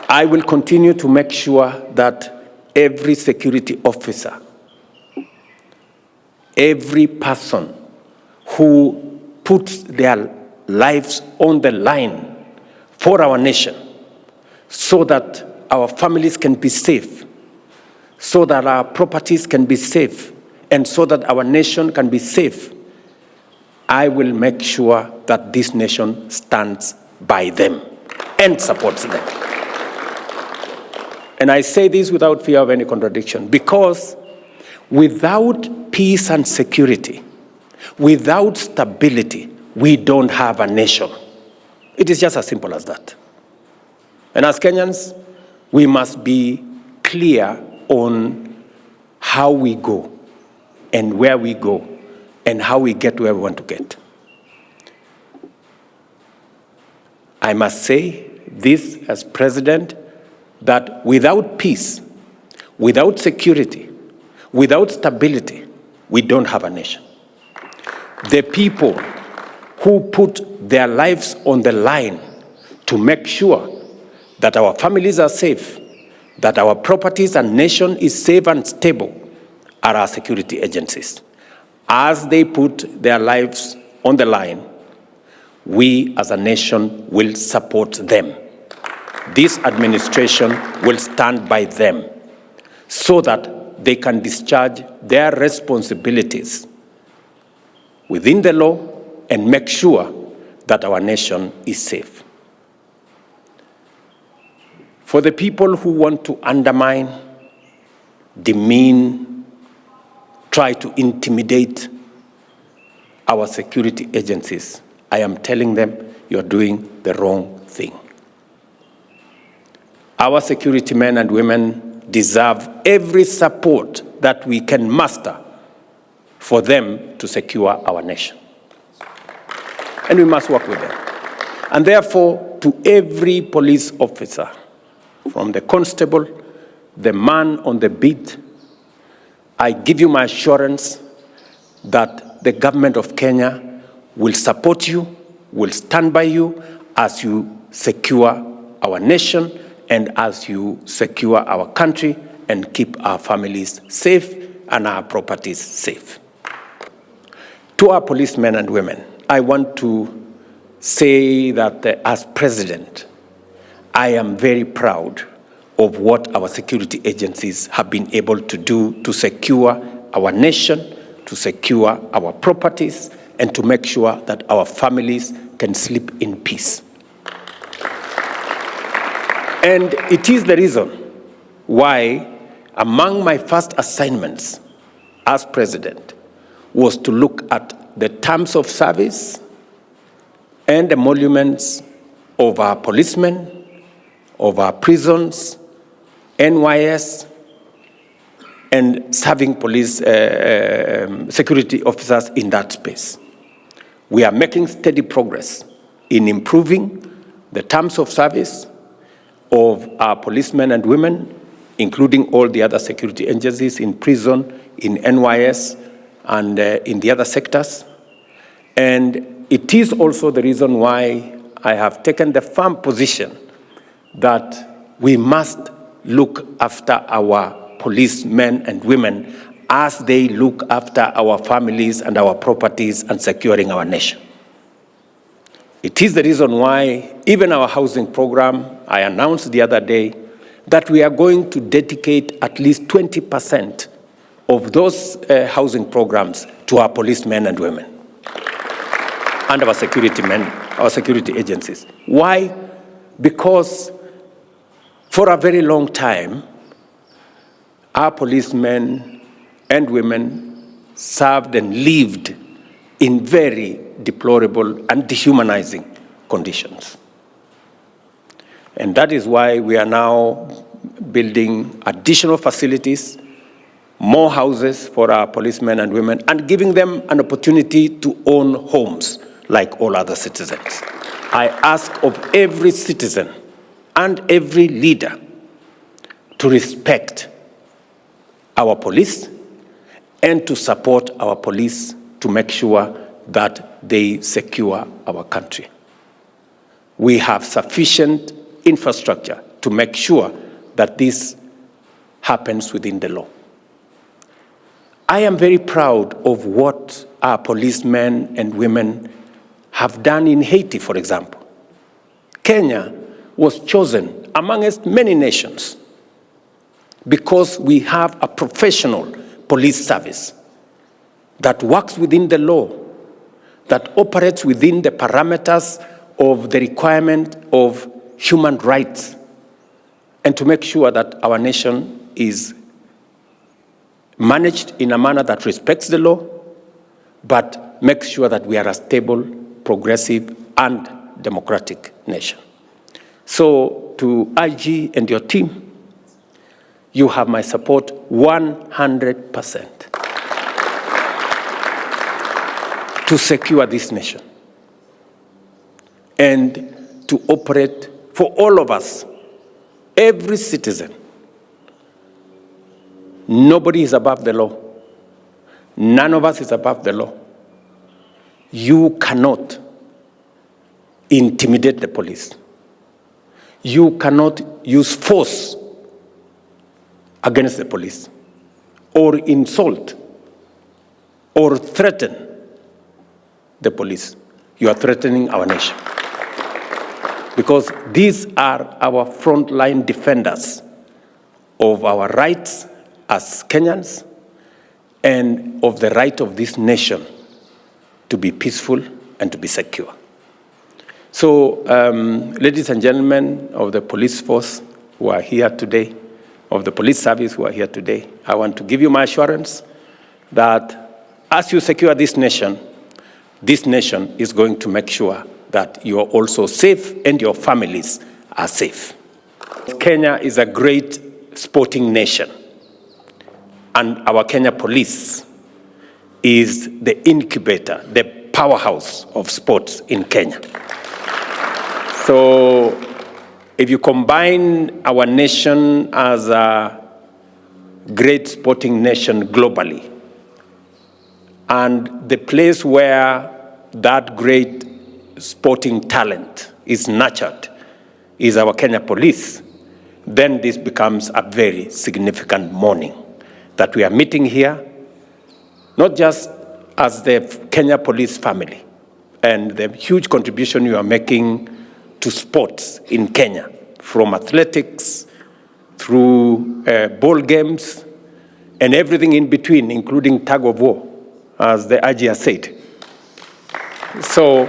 I will continue to make sure that every security officer, every person who puts their lives on the line for our nation, so that our families can be safe, so that our properties can be safe, and so that our nation can be safe, I will make sure that this nation stands by them and supports them. And I say this without fear of any contradiction, because without peace and security, without stability, we don't have a nation. It is just as simple as that. And as Kenyans, we must be clear on how we go and where we go and how we get where we want to get. I must say this as president, that without peace, without security, without stability, we don't have a nation. The people who put their lives on the line to make sure that our families are safe, that our properties and nation is safe and stable, are our security agencies. As they put their lives on the line, we as a nation will support them. This administration will stand by them so that they can discharge their responsibilities within the law and make sure that our nation is safe. For the people who want to undermine, demean, try to intimidate our security agencies, I am telling them you're doing the wrong thing. Our security men and women deserve every support that we can muster for them to secure our nation. And we must work with them. And therefore, to every police officer, from the constable, the man on the beat, I give you my assurance that the government of Kenya will support you, will stand by you as you secure our nation and as you secure our country and keep our families safe and our properties safe. To our policemen and women, I want to say that as president, I am very proud of what our security agencies have been able to do to secure our nation, to secure our properties, and to make sure that our families can sleep in peace. And it is the reason why among my first assignments as president was to look at the terms of service and emoluments of our policemen, of our prisons, NYS, and serving police security officers in that space. We are making steady progress in improving the terms of service of our policemen and women, including all the other security agencies in prison, in NYS, and in the other sectors. And it is also the reason why I have taken the firm position that we must look after our policemen and women as they look after our families and our properties and securing our nation. It is the reason why even our housing program, I announced the other day that we are going to dedicate at least 20% of those housing programs to our policemen and women and our security men, our security agencies. Why? Because for a very long time, our policemen and women served and lived in very deplorable and dehumanizing conditions. And that is why we are now building additional facilities, more houses for our policemen and women, and giving them an opportunity to own homes like all other citizens. I ask of every citizen and every leader to respect our police and to support our police to make sure that they secure our country. We have sufficient infrastructure to make sure that this happens within the law. I am very proud of what our policemen and women have done in Haiti, for example. Kenya was chosen amongst many nations because we have a professional police service that works within the law, that operates within the parameters of the requirement of human rights, and to make sure that our nation is managed in a manner that respects the law, but makes sure that we are a stable, progressive, and democratic nation. So to IG and your team, you have my support 100% to secure this nation and to operate for all of us, every citizen. Nobody is above the law. None of us is above the law. You cannot intimidate the police. You cannot use force against the police, or insult, or threaten the police. You are threatening our nation. Because these are our frontline defenders of our rights as Kenyans and of the right of this nation to be peaceful and to be secure. So, ladies and gentlemen of the police force who are here today, of the police service who are here today, I want to give you my assurance that as you secure this nation is going to make sure that you are also safe and your families are safe. Kenya is a great sporting nation, and our Kenya police is the incubator, the powerhouse of sports in Kenya. So if you combine our nation as a great sporting nation globally, and the place where that great sporting talent is nurtured is our Kenya police, then this becomes a very significant morning that we are meeting here, not just as the Kenya police family and the huge contribution you are making to sports in Kenya, from athletics through ball games and everything in between, including tug of war, as the IG has said. So,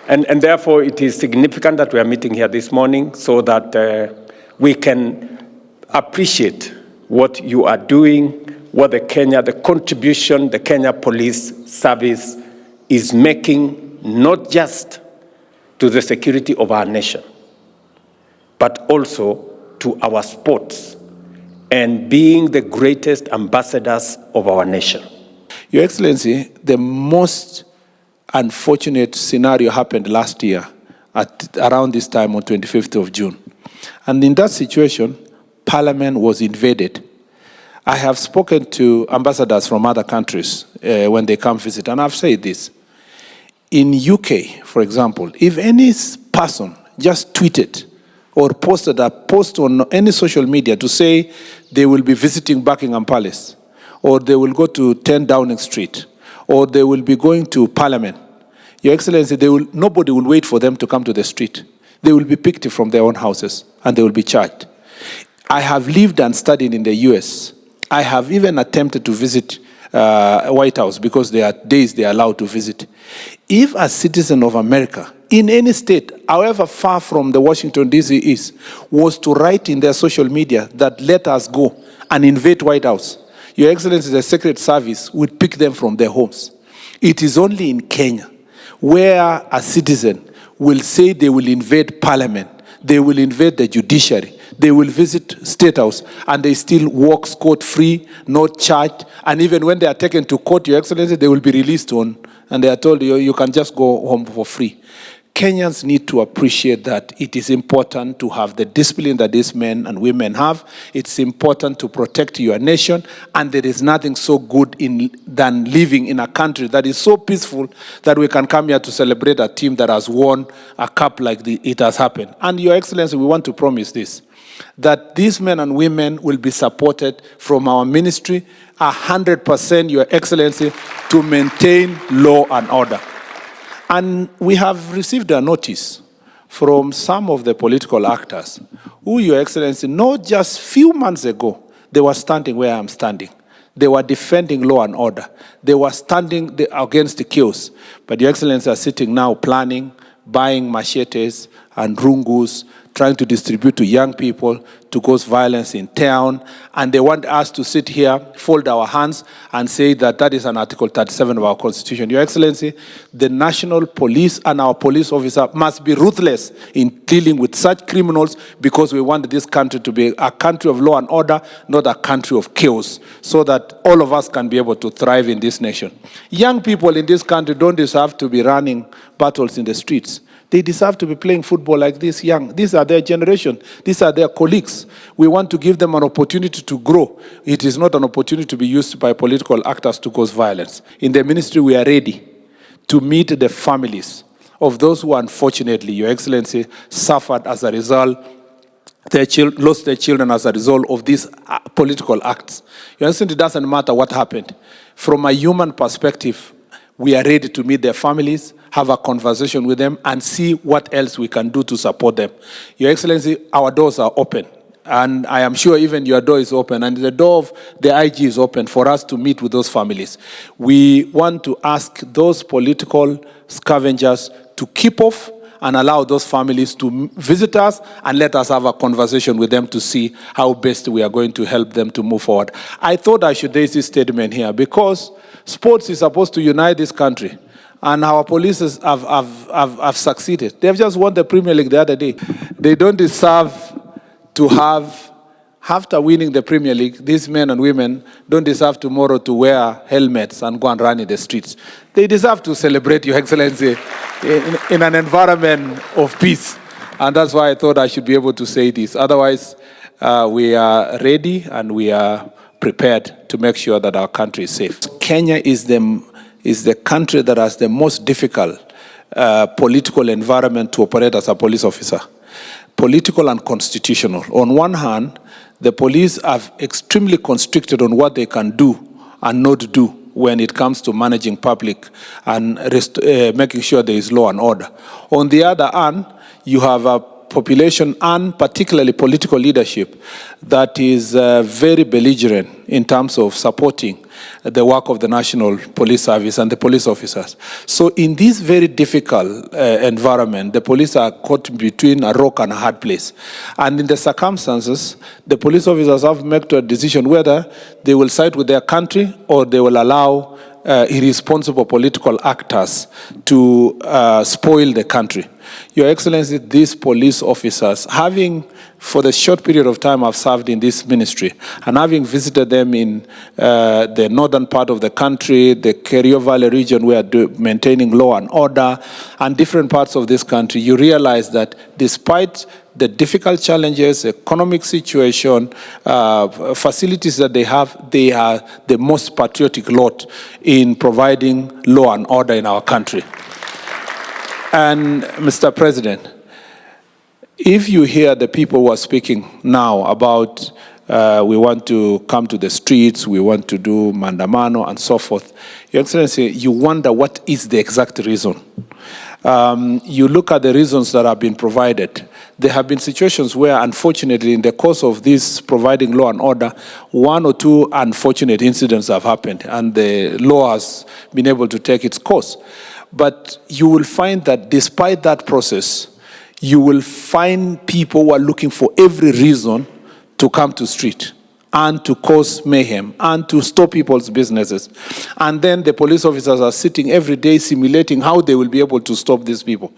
and therefore it is significant that we are meeting here this morning so that we can appreciate what you are doing, what the contribution the Kenya Police Service is making, not just to the security of our nation, but also to our sports and being the greatest ambassadors of our nation. Your Excellency, the most unfortunate scenario happened last year at around this time on 25th of June. And in that situation, Parliament was invaded. I have spoken to ambassadors from other countries when they come visit, and I've said this. In UK, for example, if any person just tweeted or posted a post on any social media to say they will be visiting Buckingham Palace, or they will go to 10 Downing Street, or they will be going to Parliament, Your Excellency, nobody will wait for them to come to the street. They will be picked from their own houses, and they will be charged. I have lived and studied in the US. I have even attempted to visit White House because there are days they are allowed to visit. If a citizen of America, in any state, however far from the Washington, D.C. is, was to write in their social media that let us go and invade White House, Your Excellency, the Secret Service would pick them from their homes. It is only in Kenya where a citizen will say they will invade Parliament, they will invade the judiciary, they will visit State House, and they still walk scot-free, not charged, and even when they are taken to court, Your Excellency, they will be released on, and they are told you can just go home for free. Kenyans need to appreciate that it is important to have the discipline that these men and women have. It's important to protect your nation, and there is nothing so good than living in a country that is so peaceful that we can come here to celebrate a team that has won a cup like it has happened. And Your Excellency, we want to promise this. that these men and women will be supported from our ministry 100%, Your Excellency, to maintain law and order. And we have received a notice from some of the political actors who, Your Excellency, not just few months ago, they were standing where I'm standing. They were defending law and order. They were standing against the chaos. But Your Excellency are sitting now planning, buying machetes and rungus, trying to distribute to young people to cause violence in town. And they want us to sit here, fold our hands, and say that that is an Article 37 of our Constitution. Your Excellency, the national police and our police officer must be ruthless in dealing with such criminals, because we want this country to be a country of law and order, not a country of chaos, so that all of us can be able to thrive in this nation. Young people in this country don't deserve to be running battles in the streets. They deserve to be playing football like this young. These are their generation. These are their colleagues. We want to give them an opportunity to grow. It is not an opportunity to be used by political actors to cause violence. In the ministry, we are ready to meet the families of those who, unfortunately, Your Excellency, suffered as a result, lost their children as a result of these political acts. Your Excellency, it doesn't matter what happened. From a human perspective, we are ready to meet their families, have a conversation with them, and see what else we can do to support them. Your Excellency, our doors are open. And I am sure even your door is open, and the door of the IG is open for us to meet with those families. We want to ask those political scavengers to keep off and allow those families to visit us and let us have a conversation with them to see how best we are going to help them to move forward. I thought I should raise this statement here because sports is supposed to unite this country. And our police have succeeded. They've just won the Premier League the other day. They don't deserve to have, after winning the Premier League, these men and women don't deserve tomorrow to wear helmets and go and run in the streets. They deserve to celebrate, Your Excellency, in an environment of peace. And that's why I thought I should be able to say this. Otherwise, we are ready and we are prepared to make sure that our country is safe. Kenya is the country that has the most difficult political environment to operate as a police officer. Political and constitutional. On one hand, the police are extremely constricted on what they can do and not do when it comes to managing public and making sure there is law and order. On the other hand, you have a population and particularly political leadership that is very belligerent in terms of supporting the work of the National Police Service and the police officers. So in this very difficult environment, the police are caught between a rock and a hard place. And in the circumstances, the police officers have made a decision whether they will side with their country or they will allow irresponsible political actors to spoil the country. Your Excellency, these police officers, having for the short period of time I've served in this ministry, and having visited them in the northern part of the country, the Kerio Valley region, where maintaining law and order, and different parts of this country, you realize that despite the difficult challenges, economic situation, facilities that they have, they are the most patriotic lot in providing law and order in our country. And Mr. President, if you hear the people who are speaking now about we want to come to the streets, we want to do mandamano and so forth, Your Excellency, you wonder what is the exact reason. You look at the reasons that have been provided. There have been situations where, unfortunately, in the course of this providing law and order, one or two unfortunate incidents have happened, and the law has been able to take its course. But you will find that despite that process, you will find people who are looking for every reason to come to street and to cause mayhem and to stop people's businesses. And then the police officers are sitting every day simulating how they will be able to stop these people.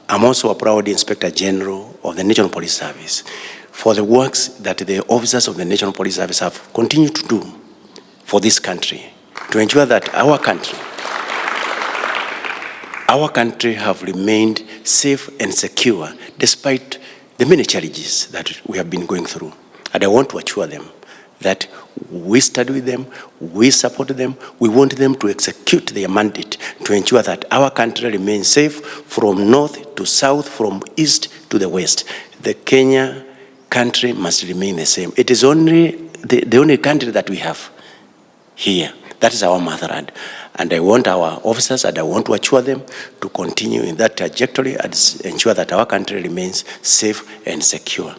I'm also a proud Inspector General of the National Police Service for the works that the officers of the National Police Service have continued to do for this country to ensure that our country have remained safe and secure despite the many challenges that we have been going through. And I want to assure them that we stand with them, we support them, we want them to execute their mandate to ensure that our country remains safe from north to south, from east to the west. The Kenya country must remain the same. It is only the only country that we have here. That is our motherland. And I want our officers and I want to assure them to continue in that trajectory and ensure that our country remains safe and secure.